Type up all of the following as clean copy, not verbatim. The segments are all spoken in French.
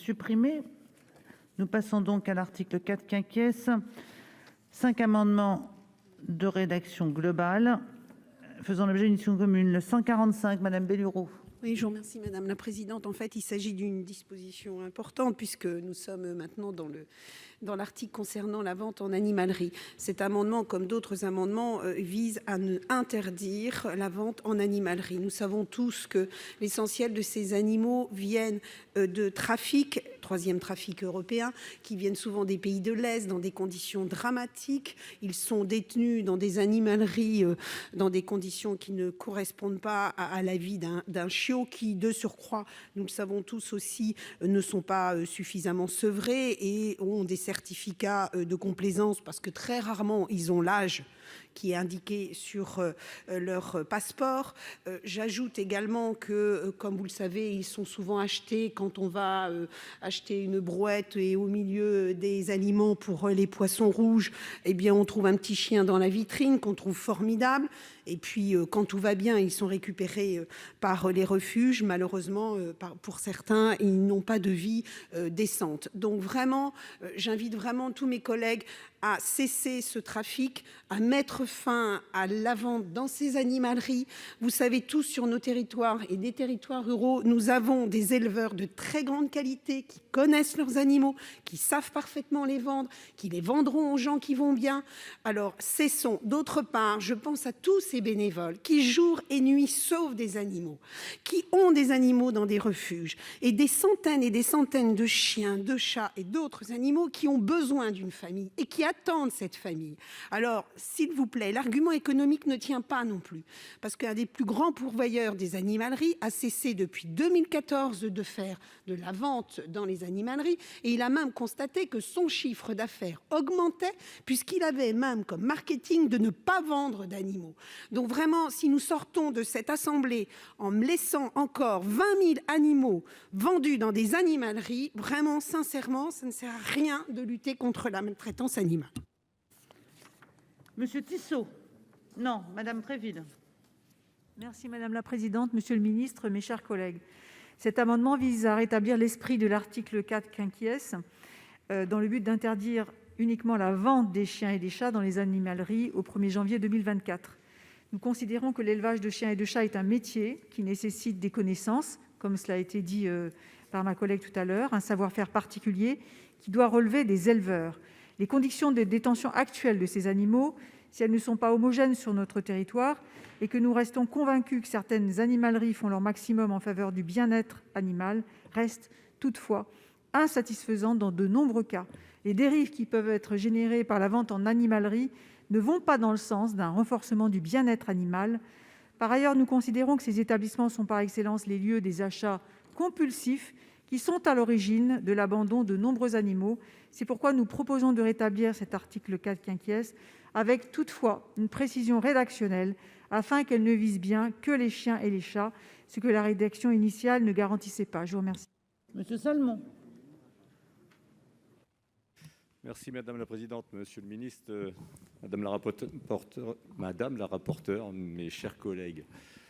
supprimé. Nous passons donc à l'article 4 quinquies. 5 amendements de rédaction globale faisant l'objet d'une discussion commune. Le 145, Madame Bellureau. Oui, je vous remercie, Madame la Présidente. En fait, il s'agit d'une disposition importante puisque nous sommes maintenant dans l'article concernant la vente en animalerie. Cet amendement, comme d'autres amendements, vise à interdire la vente en animalerie. Nous savons tous que l'essentiel de ces animaux viennent de trafic, troisième trafic européen, qui viennent souvent des pays de l'Est dans des conditions dramatiques. Ils sont détenus dans des animaleries dans des conditions qui ne correspondent pas à la vie d'un chiot qui, de surcroît, nous le savons tous aussi, ne sont pas suffisamment sevrés et ont des certificats de complaisance parce que très rarement ils ont l'âge qui est indiqué sur leur passeport. J'ajoute également que, comme vous le savez, ils sont souvent achetés quand on va acheter une brouette et au milieu des aliments pour les poissons rouges, eh bien, on trouve un petit chien dans la vitrine qu'on trouve formidable. Et puis, quand tout va bien, ils sont récupérés par les refuges. Malheureusement, pour certains, ils n'ont pas de vie décente. Donc vraiment, j'invite vraiment tous mes collègues à cesser ce trafic, à mettre fin à la vente dans ces animaleries. Vous savez tous, sur nos territoires et des territoires ruraux, nous avons des éleveurs de très grande qualité qui connaissent leurs animaux, qui savent parfaitement les vendre, qui les vendront aux gens qui vont bien. Alors, cessons. D'autre part, je pense à tous ces bénévoles qui, jour et nuit, sauvent des animaux, qui ont des animaux dans des refuges, et des centaines de chiens, de chats et d'autres animaux qui ont besoin d'une famille et qui attendent cette famille. Alors, s'il vous plaît, l'argument économique ne tient pas non plus, parce qu'un des plus grands pourvoyeurs des animaleries a cessé depuis 2014 de faire de la vente dans les animaleries, et il a même constaté que son chiffre d'affaires augmentait, puisqu'il avait même comme marketing de ne pas vendre d'animaux. Donc vraiment, si nous sortons de cette assemblée en laissant encore 20 000 animaux vendus dans des animaleries, vraiment, sincèrement, ça ne sert à rien de lutter contre la maltraitance animale. Monsieur Tissot. Non, Madame Préville. Merci Madame la Présidente, Monsieur le Ministre, mes chers collègues. Cet amendement vise à rétablir l'esprit de l'article 4 quinquies dans le but d'interdire uniquement la vente des chiens et des chats dans les animaleries au 1er janvier 2024. Nous considérons que l'élevage de chiens et de chats est un métier qui nécessite des connaissances, comme cela a été dit par ma collègue tout à l'heure, un savoir-faire particulier qui doit relever des éleveurs. Les conditions de détention actuelles de ces animaux, si elles ne sont pas homogènes sur notre territoire et que nous restons convaincus que certaines animaleries font leur maximum en faveur du bien-être animal, restent toutefois insatisfaisantes dans de nombreux cas. Les dérives qui peuvent être générées par la vente en animalerie ne vont pas dans le sens d'un renforcement du bien-être animal. Par ailleurs, nous considérons que ces établissements sont par excellence les lieux des achats compulsifs qui sont à l'origine de l'abandon de nombreux animaux. C'est pourquoi nous proposons de rétablir cet article 4 quinquies, avec toutefois une précision rédactionnelle, afin qu'elle ne vise bien que les chiens et les chats, ce que la rédaction initiale ne garantissait pas. Je vous remercie. Monsieur Salmon. Merci Madame la Présidente, Monsieur le Ministre, Madame la rapporteure, mes chers collègues.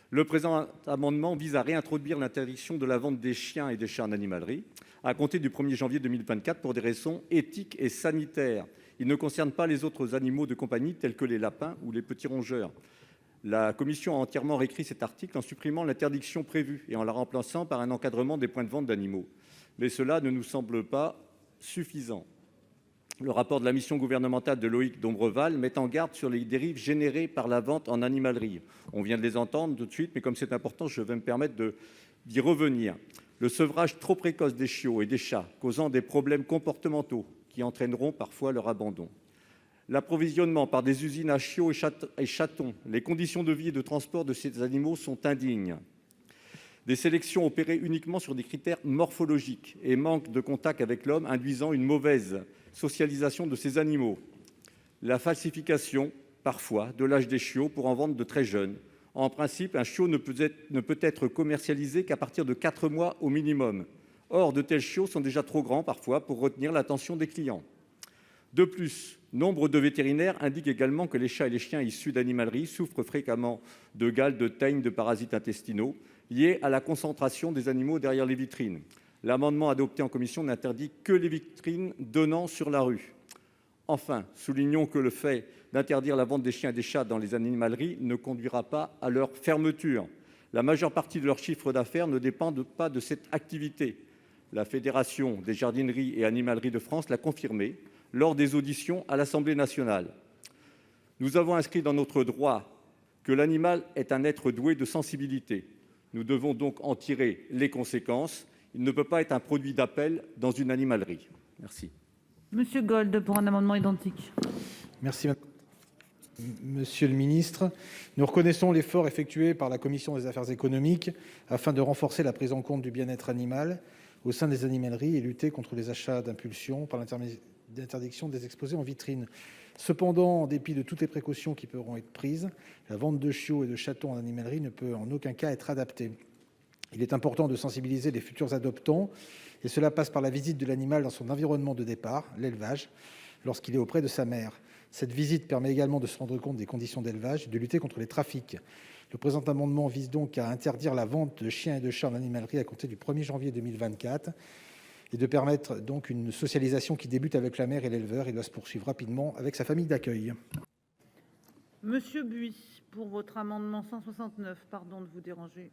Le présent amendement vise à réintroduire l'interdiction de la vente des chiens et des chats en animalerie à compter du 1er janvier 2024 pour des raisons éthiques et sanitaires. Il ne concerne pas les autres animaux de compagnie tels que les lapins ou les petits rongeurs. La commission a entièrement réécrit cet article en supprimant l'interdiction prévue et en la remplaçant par un encadrement des points de vente d'animaux. Mais cela ne nous semble pas suffisant. Le rapport de la mission gouvernementale de Loïc Dombreval met en garde sur les dérives générées par la vente en animalerie. On vient de les entendre tout de suite, mais comme c'est important, je vais me permettre d'y revenir. Le sevrage trop précoce des chiots et des chats causant des problèmes comportementaux qui entraîneront parfois leur abandon. L'approvisionnement par des usines à chiots et chatons. Les conditions de vie et de transport de ces animaux sont indignes. Des sélections opérées uniquement sur des critères morphologiques et manque de contact avec l'homme induisant une mauvaise socialisation de ces animaux. La falsification, parfois, de l'âge des chiots pour en vendre de très jeunes. En principe, un chiot ne peut être commercialisé qu'à partir de 4 mois au minimum. Or, de tels chiots sont déjà trop grands parfois pour retenir l'attention des clients. De plus, nombre de vétérinaires indiquent également que les chats et les chiens issus d'animalerie souffrent fréquemment de gale, de teigne, de parasites intestinaux liés à la concentration des animaux derrière les vitrines. L'amendement adopté en commission n'interdit que les vitrines donnant sur la rue. Enfin, soulignons que le fait d'interdire la vente des chiens et des chats dans les animaleries ne conduira pas à leur fermeture. La majeure partie de leur chiffre d'affaires ne dépend pas de cette activité. La Fédération des jardineries et animaleries de France l'a confirmé lors des auditions à l'Assemblée nationale. Nous avons inscrit dans notre droit que l'animal est un être doué de sensibilité. Nous devons donc en tirer les conséquences. Il ne peut pas être un produit d'appel dans une animalerie. Merci. Monsieur Gold, pour un amendement identique. Merci, monsieur le ministre. Nous reconnaissons l'effort effectué par la commission des affaires économiques afin de renforcer la prise en compte du bien-être animal au sein des animaleries et lutter contre les achats d'impulsion par l'interdiction des exposés en vitrine. Cependant, en dépit de toutes les précautions qui pourront être prises, la vente de chiots et de chatons en animalerie ne peut en aucun cas être adaptée. Il est important de sensibiliser les futurs adoptants, et cela passe par la visite de l'animal dans son environnement de départ, l'élevage, lorsqu'il est auprès de sa mère. Cette visite permet également de se rendre compte des conditions d'élevage et de lutter contre les trafics. Le présent amendement vise donc à interdire la vente de chiens et de chats en animalerie à compter du 1er janvier 2024 et de permettre donc une socialisation qui débute avec la mère et l'éleveur et doit se poursuivre rapidement avec sa famille d'accueil. Monsieur Buis, pour votre amendement 169, pardon de vous déranger.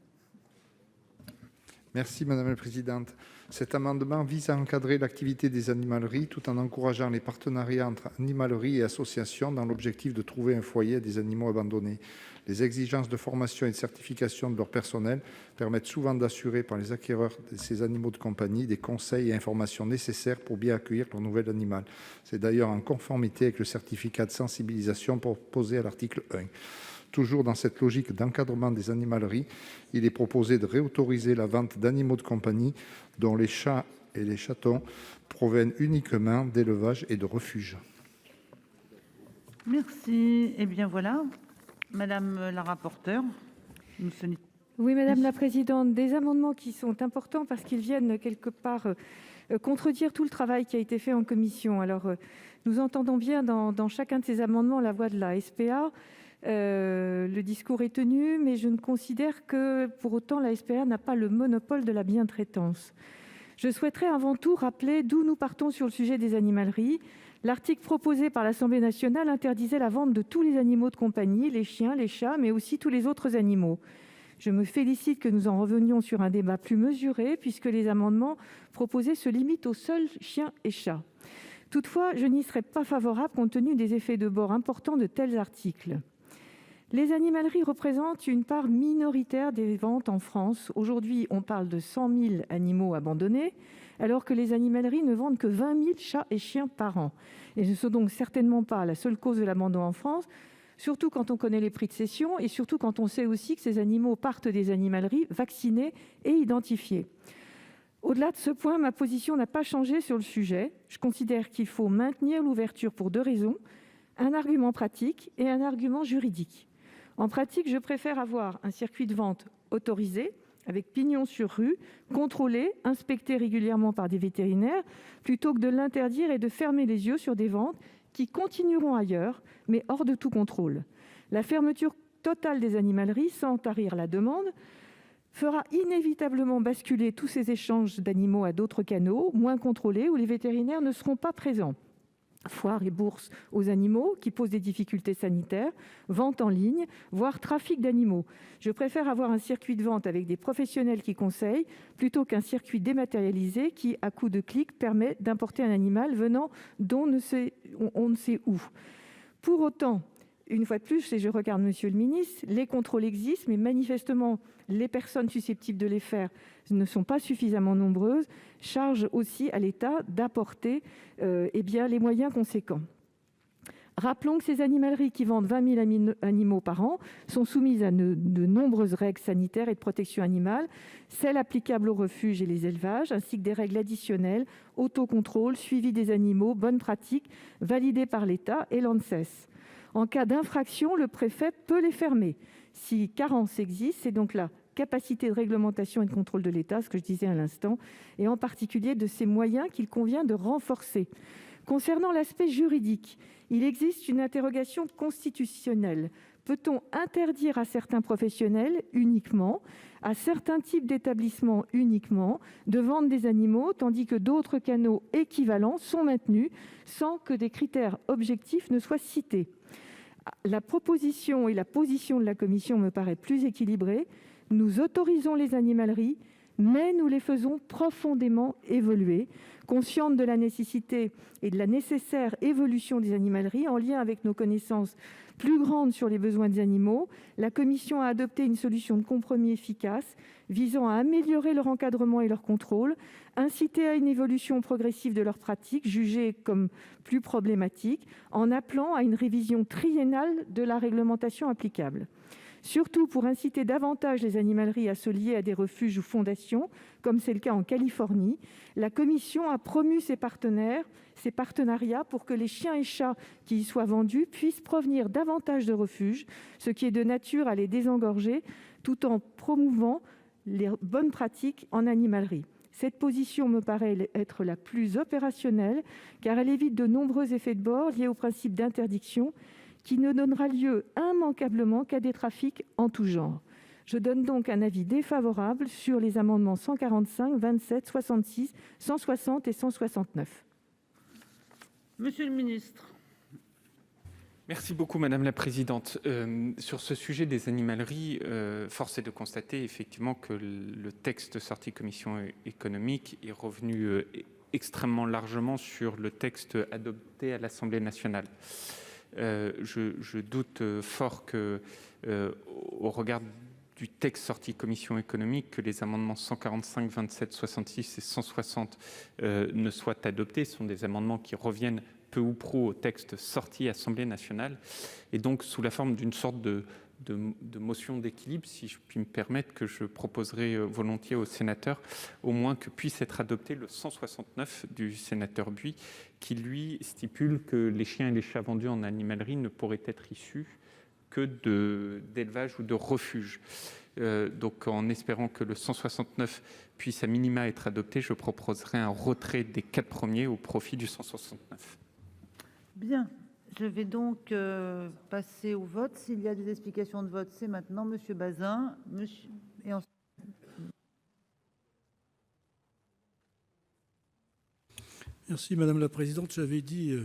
Merci Madame la Présidente. Cet amendement vise à encadrer l'activité des animaleries tout en encourageant les partenariats entre animaleries et associations dans l'objectif de trouver un foyer à des animaux abandonnés. Les exigences de formation et de certification de leur personnel permettent souvent d'assurer par les acquéreurs de ces animaux de compagnie des conseils et informations nécessaires pour bien accueillir leur nouvel animal. C'est d'ailleurs en conformité avec le certificat de sensibilisation proposé à l'article 1. Toujours dans cette logique d'encadrement des animaleries, il est proposé de réautoriser la vente d'animaux de compagnie dont les chats et les chatons proviennent uniquement d'élevage et de refuges. Merci. Eh bien voilà, Madame la rapporteure. Oui, Madame la Présidente, des amendements qui sont importants parce qu'ils viennent quelque part contredire tout le travail qui a été fait en commission. Alors, nous entendons bien dans chacun de ces amendements la voix de la SPA. Le discours est tenu, mais je ne considère que pour autant la SPA n'a pas le monopole de la bientraitance. Je souhaiterais avant tout rappeler d'où nous partons sur le sujet des animaleries. L'article proposé par l'Assemblée nationale interdisait la vente de tous les animaux de compagnie, les chiens, les chats, mais aussi tous les autres animaux. Je me félicite que nous en revenions sur un débat plus mesuré, puisque les amendements proposés se limitent aux seuls chiens et chats. Toutefois, je n'y serais pas favorable compte tenu des effets de bord importants de tels articles. Les animaleries représentent une part minoritaire des ventes en France. Aujourd'hui, on parle de 100 000 animaux abandonnés, alors que les animaleries ne vendent que 20 000 chats et chiens par an. Et ce ne sont donc certainement pas la seule cause de l'abandon en France, surtout quand on connaît les prix de cession et surtout quand on sait aussi que ces animaux partent des animaleries vaccinés et identifiés. Au-delà de ce point, ma position n'a pas changé sur le sujet. Je considère qu'il faut maintenir l'ouverture pour deux raisons, un argument pratique et un argument juridique. En pratique, je préfère avoir un circuit de vente autorisé, avec pignon sur rue, contrôlé, inspecté régulièrement par des vétérinaires, plutôt que de l'interdire et de fermer les yeux sur des ventes qui continueront ailleurs, mais hors de tout contrôle. La fermeture totale des animaleries, sans tarir la demande, fera inévitablement basculer tous ces échanges d'animaux à d'autres canaux, moins contrôlés, où les vétérinaires ne seront pas présents. Foires et bourses aux animaux qui posent des difficultés sanitaires, vente en ligne, voire trafic d'animaux. Je préfère avoir un circuit de vente avec des professionnels qui conseillent plutôt qu'un circuit dématérialisé qui, à coup de clic, permet d'importer un animal venant d'on ne sait où. Pour autant, une fois de plus, et je regarde Monsieur le ministre, les contrôles existent, mais manifestement, les personnes susceptibles de les faire ne sont pas suffisamment nombreuses. Charge aussi à l'État d'apporter les moyens conséquents. Rappelons que ces animaleries qui vendent 20 000 animaux par an sont soumises à de nombreuses règles sanitaires et de protection animale, celles applicables aux refuges et les élevages, ainsi que des règles additionnelles, autocontrôle, suivi des animaux, bonnes pratiques, validées par l'État et l'ANSES. En cas d'infraction, le préfet peut les fermer. Si carence existe, c'est donc la capacité de réglementation et de contrôle de l'État, ce que je disais à l'instant, et en particulier de ces moyens qu'il convient de renforcer. Concernant l'aspect juridique, il existe une interrogation constitutionnelle Peut-on interdire à certains professionnels uniquement, à certains types d'établissements uniquement, de vendre des animaux, tandis que d'autres canaux équivalents sont maintenus sans que des critères objectifs ne soient cités ? La proposition et la position de la commission me paraissent plus équilibrées. Nous autorisons les animaleries, mais nous les faisons profondément évoluer, conscientes de la nécessité et de la nécessaire évolution des animaleries en lien avec nos connaissances plus grandes sur les besoins des animaux. La commission a adopté une solution de compromis efficace visant à améliorer leur encadrement et leur contrôle, inciter à une évolution progressive de leurs pratiques jugées comme plus problématiques, en appelant à une révision triennale de la réglementation applicable. Surtout, pour inciter davantage les animaleries à se lier à des refuges ou fondations, comme c'est le cas en Californie, la Commission a promu ces partenariats pour que les chiens et chats qui y soient vendus puissent provenir davantage de refuges, ce qui est de nature à les désengorger, tout en promouvant les bonnes pratiques en animalerie. Cette position me paraît être la plus opérationnelle, car elle évite de nombreux effets de bord liés au principe d'interdiction, qui ne donnera lieu immanquablement qu'à des trafics en tout genre. Je donne donc un avis défavorable sur les amendements 145, 27, 66, 160 et 169. Monsieur le ministre. Merci beaucoup, Madame la Présidente. Sur ce sujet des animaleries, force est de constater effectivement que le texte sorti commission économique est revenu extrêmement largement sur le texte adopté à l'Assemblée nationale. Je doute fort que, au regard du texte sorti commission économique, que les amendements 145, 27, 66 et 160 ne soient adoptés. Ce sont des amendements qui reviennent peu ou prou au texte sorti Assemblée nationale, et donc sous la forme d'une sorte de motion d'équilibre, si je puis me permettre, que je proposerai volontiers aux sénateurs, au moins que puisse être adopté le 169 du sénateur Buy, qui lui stipule que les chiens et les chats vendus en animalerie ne pourraient être issus que d'élevage ou de refuge. Donc en espérant que le 169 puisse à minima être adopté, je proposerai un retrait des 4 premiers au profit du 169. Bien. Je vais donc passer au vote. S'il y a des explications de vote, c'est maintenant. Monsieur Bazin. Et ensuite... Merci Madame la Présidente. J'avais dit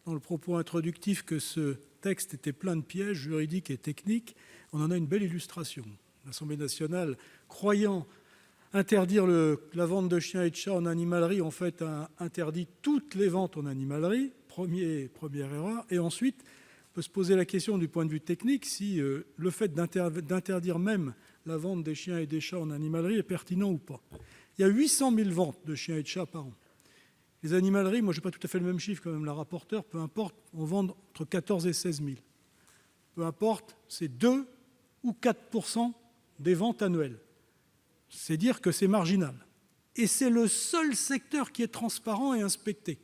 dans le propos introductif que ce texte était plein de pièges juridiques et techniques. On en a une belle illustration. L'Assemblée nationale, croyant interdire la vente de chiens et de chats en animalerie, en fait a interdit toutes les ventes en animalerie. Première erreur. Et ensuite, on peut se poser la question du point de vue technique si le fait d'interdire même la vente des chiens et des chats en animalerie est pertinent ou pas. Il y a 800 000 ventes de chiens et de chats par an. Les animaleries, moi je n'ai pas tout à fait le même chiffre que Mme la rapporteure, peu importe, on vend entre 14 et 16 000. Peu importe, c'est 2 ou 4% des ventes annuelles. C'est dire que c'est marginal. Et c'est le seul secteur qui est transparent et inspecté.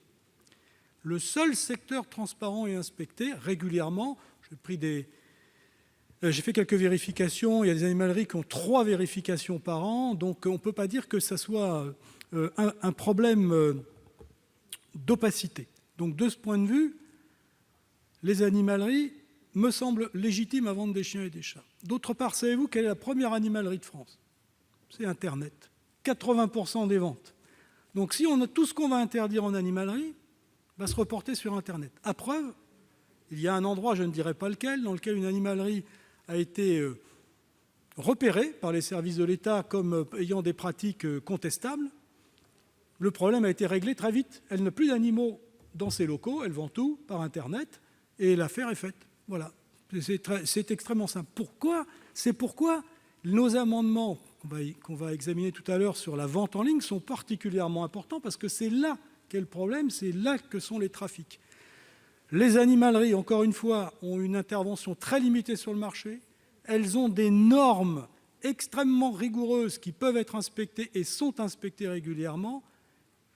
Le seul secteur transparent et inspecté régulièrement. J'ai fait quelques vérifications. Il y a des animaleries qui ont 3 vérifications par an. Donc on ne peut pas dire que ça soit un problème d'opacité. Donc de ce point de vue, les animaleries me semblent légitimes à vendre des chiens et des chats. D'autre part, savez-vous quelle est la première animalerie de France ? C'est Internet. 80% des ventes. Donc si on a tout ce qu'on va interdire en animalerie, va se reporter sur Internet. À preuve, il y a un endroit, je ne dirais pas lequel, dans lequel une animalerie a été repérée par les services de l'État comme ayant des pratiques contestables. Le problème a été réglé très vite. Elle n'a plus d'animaux dans ses locaux, elle vend tout par Internet, et l'affaire est faite. Voilà, c'est extrêmement simple. Pourquoi ? C'est pourquoi nos amendements qu'on va examiner tout à l'heure sur la vente en ligne sont particulièrement importants, parce que c'est là qu'est le problème, c'est là que sont les trafics. Les animaleries, encore une fois, ont une intervention très limitée sur le marché. Elles ont des normes extrêmement rigoureuses qui peuvent être inspectées et sont inspectées régulièrement.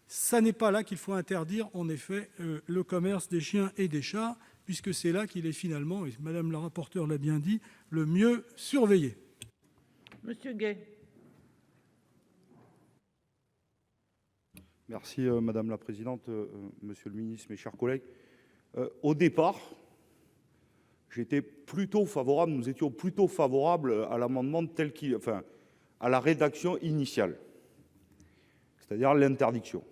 Ça n'est pas là qu'il faut interdire, en effet, le commerce des chiens et des chats, puisque c'est là qu'il est finalement, et Madame la rapporteure l'a bien dit, le mieux surveillé. Monsieur Gay. Merci Madame la Présidente, Monsieur le Ministre, mes chers collègues. Au départ, j'étais plutôt favorable, nous étions plutôt favorables à l'amendement tel qu'il, enfin, à la rédaction initiale, c'est-à-dire l'interdiction.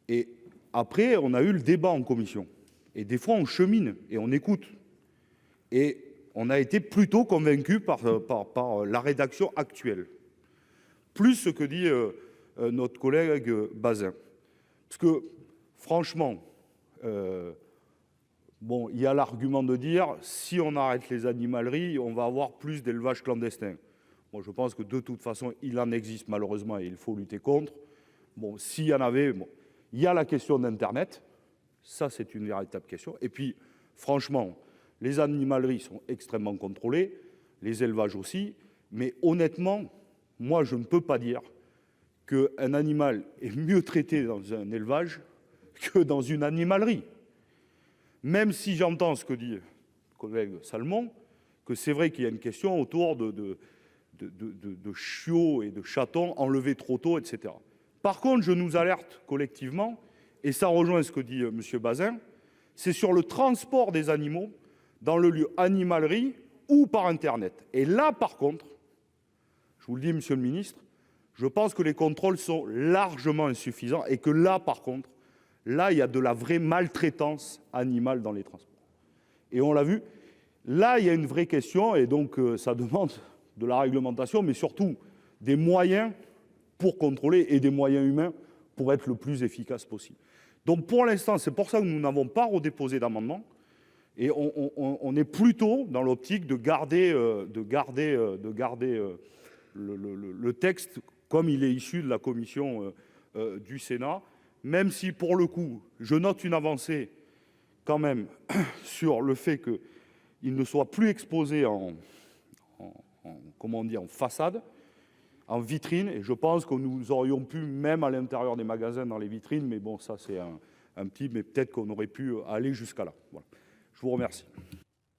Et après, on a eu le débat en commission. Et des fois, on chemine et on écoute. Et on a été plutôt convaincus par la rédaction actuelle. Plus ce que dit notre collègue Bazin. Parce que, franchement, bon, il y a l'argument de dire, si on arrête les animaleries, on va avoir plus d'élevage clandestin. Moi, je pense que de toute façon, il en existe malheureusement et il faut lutter contre. Bon, s'il y en avait, bon, il y a la question d'Internet. Ça, c'est une véritable question. Et puis, franchement, les animaleries sont extrêmement contrôlées, les élevages aussi. Mais honnêtement, moi, je ne peux pas dire qu'un animal est mieux traité dans un élevage que dans une animalerie. Même si j'entends ce que dit le collègue Salmon, que c'est vrai qu'il y a une question autour de chiots et de chatons enlevés trop tôt, etc. Par contre, je nous alerte collectivement, et ça rejoint ce que dit M. Bazin, c'est sur le transport des animaux dans le lieu animalerie ou par Internet. Et là, par contre, je vous le dis, Monsieur le Ministre, je pense que les contrôles sont largement insuffisants et que là, par contre, là, il y a de la vraie maltraitance animale dans les transports. Et on l'a vu, là, il y a une vraie question et donc ça demande de la réglementation, mais surtout des moyens pour contrôler et des moyens humains pour être le plus efficace possible. Donc pour l'instant, c'est pour ça que nous n'avons pas redéposé d'amendement et on est plutôt dans l'optique de garder le texte comme il est issu de la commission du Sénat, même si pour le coup, je note une avancée quand même sur le fait qu'il ne soit plus exposé en façade, en vitrine, et je pense que nous aurions pu, même à l'intérieur des magasins, dans les vitrines, mais bon, ça c'est un petit, mais peut-être qu'on aurait pu aller jusqu'à là. Voilà. Je vous remercie.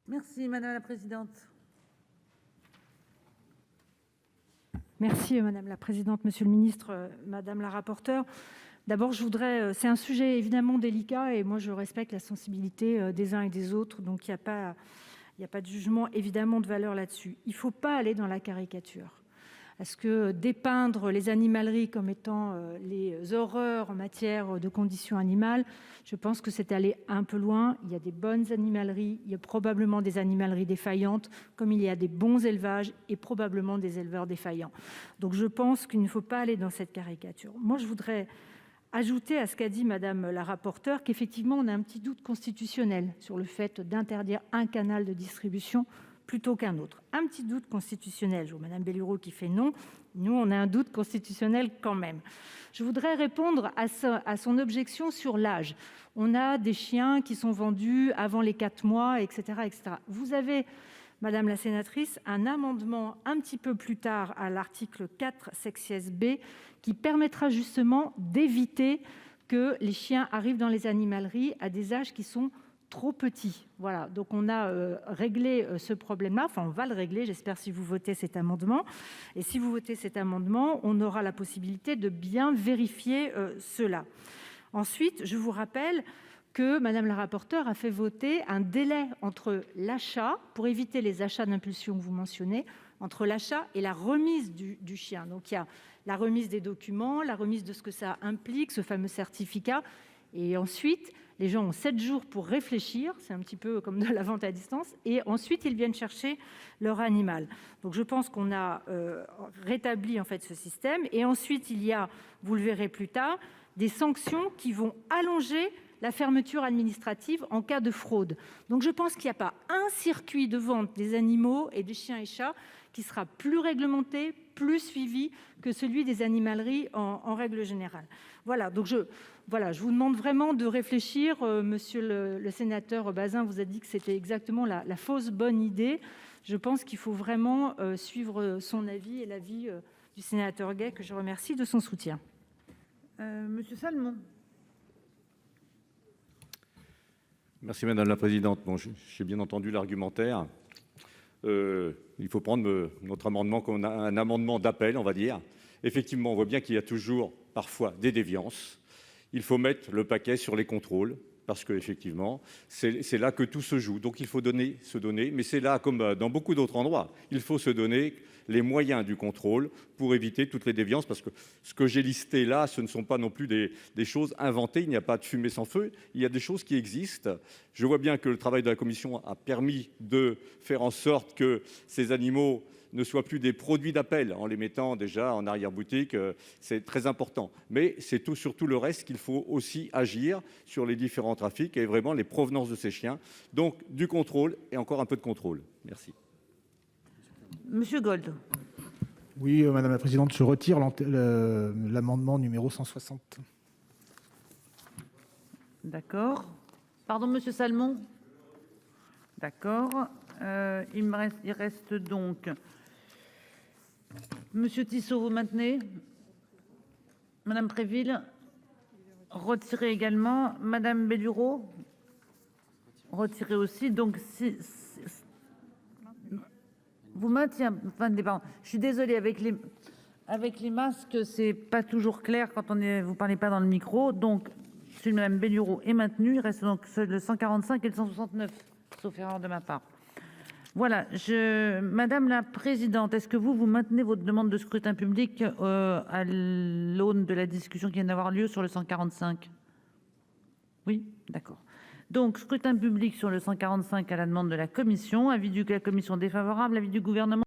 Merci, Madame la Présidente. Merci Madame la Présidente, Monsieur le Ministre, Madame la rapporteure. D'abord, je voudrais, c'est un sujet évidemment délicat et moi je respecte la sensibilité des uns et des autres, donc il n'y a pas de jugement évidemment de valeur là-dessus. Il ne faut pas aller dans la caricature. Parce que dépeindre les animaleries comme étant les horreurs en matière de conditions animales, je pense que c'est aller un peu loin. Il y a des bonnes animaleries, il y a probablement des animaleries défaillantes, comme il y a des bons élevages et probablement des éleveurs défaillants. Donc je pense qu'il ne faut pas aller dans cette caricature. Moi, je voudrais ajouter à ce qu'a dit Madame la rapporteure qu'effectivement, on a un petit doute constitutionnel sur le fait d'interdire un canal de distribution plutôt qu'un autre. Un petit doute constitutionnel. Je vois Mme Belliroux qui fait non. Nous, on a un doute constitutionnel quand même. Je voudrais répondre à son objection sur l'âge. On a des chiens qui sont vendus avant les 4 mois, etc., etc. Vous avez, Madame la sénatrice, un amendement un petit peu plus tard à l'article 4, sexies B, qui permettra justement d'éviter que les chiens arrivent dans les animaleries à des âges qui sont trop petits. Voilà, donc on a réglé ce problème-là, enfin on va le régler, j'espère, si vous votez cet amendement. Et si vous votez cet amendement, on aura la possibilité de bien vérifier cela. Ensuite, je vous rappelle que Madame la rapporteure a fait voter un délai entre l'achat, pour éviter les achats d'impulsion que vous mentionnez, entre l'achat et la remise du chien. Donc il y a la remise des documents, la remise de ce que ça implique, ce fameux certificat, et ensuite les gens ont 7 jours pour réfléchir, c'est un petit peu comme de la vente à distance, et ensuite ils viennent chercher leur animal. Donc je pense qu'on a rétabli en fait ce système, et ensuite il y a, vous le verrez plus tard, des sanctions qui vont allonger la fermeture administrative en cas de fraude. Donc je pense qu'il n'y a pas un circuit de vente des animaux et des chiens et chats qui sera plus réglementé, plus suivi que celui des animaleries en règle générale. Voilà, donc je vous demande vraiment de réfléchir. Monsieur le sénateur Bazin vous a dit que c'était exactement la fausse bonne idée. Je pense qu'il faut vraiment suivre son avis et l'avis du sénateur Gay, que je remercie de son soutien. Monsieur Salmon. Merci Madame la Présidente. Bon, j'ai bien entendu l'argumentaire. Il faut prendre notre amendement comme un amendement d'appel, on va dire. Effectivement, on voit bien qu'il y a toujours parfois des déviances. Il faut mettre le paquet sur les contrôles parce qu'effectivement, c'est là que tout se joue. Donc il faut se donner, mais c'est là, comme dans beaucoup d'autres endroits, il faut se donner les moyens du contrôle pour éviter toutes les déviances, parce que ce que j'ai listé là, ce ne sont pas non plus des choses inventées, il n'y a pas de fumée sans feu, il y a des choses qui existent. Je vois bien que le travail de la commission a permis de faire en sorte que ces animaux ne soient plus des produits d'appel en les mettant déjà en arrière-boutique, c'est très important. Mais c'est surtout le reste qu'il faut aussi agir sur les différents trafics et vraiment les provenances de ces chiens. Donc du contrôle et encore un peu de contrôle. Merci. Monsieur Gold. Oui, madame la présidente, je retire l'amendement numéro 160. D'accord. Pardon, monsieur Salmon. D'accord. Il reste donc monsieur Tissot, vous maintenez? Madame Préville, retirez également. Madame Bellureau, retirez aussi. Donc, vous maintenez. Enfin, je suis désolée, avec les masques, c'est pas toujours clair quand vous parlez pas dans le micro. Donc, celui de Madame Bellureau est maintenu. Il reste donc le 145 et le 169, sauf erreur de ma part. Voilà, Madame la Présidente, est-ce que vous maintenez votre demande de scrutin public à l'aune de la discussion qui vient d'avoir lieu sur le 145? Oui, d'accord. Donc, scrutin public sur le 145 à la demande de la Commission. Avis de la Commission défavorable, avis du Gouvernement.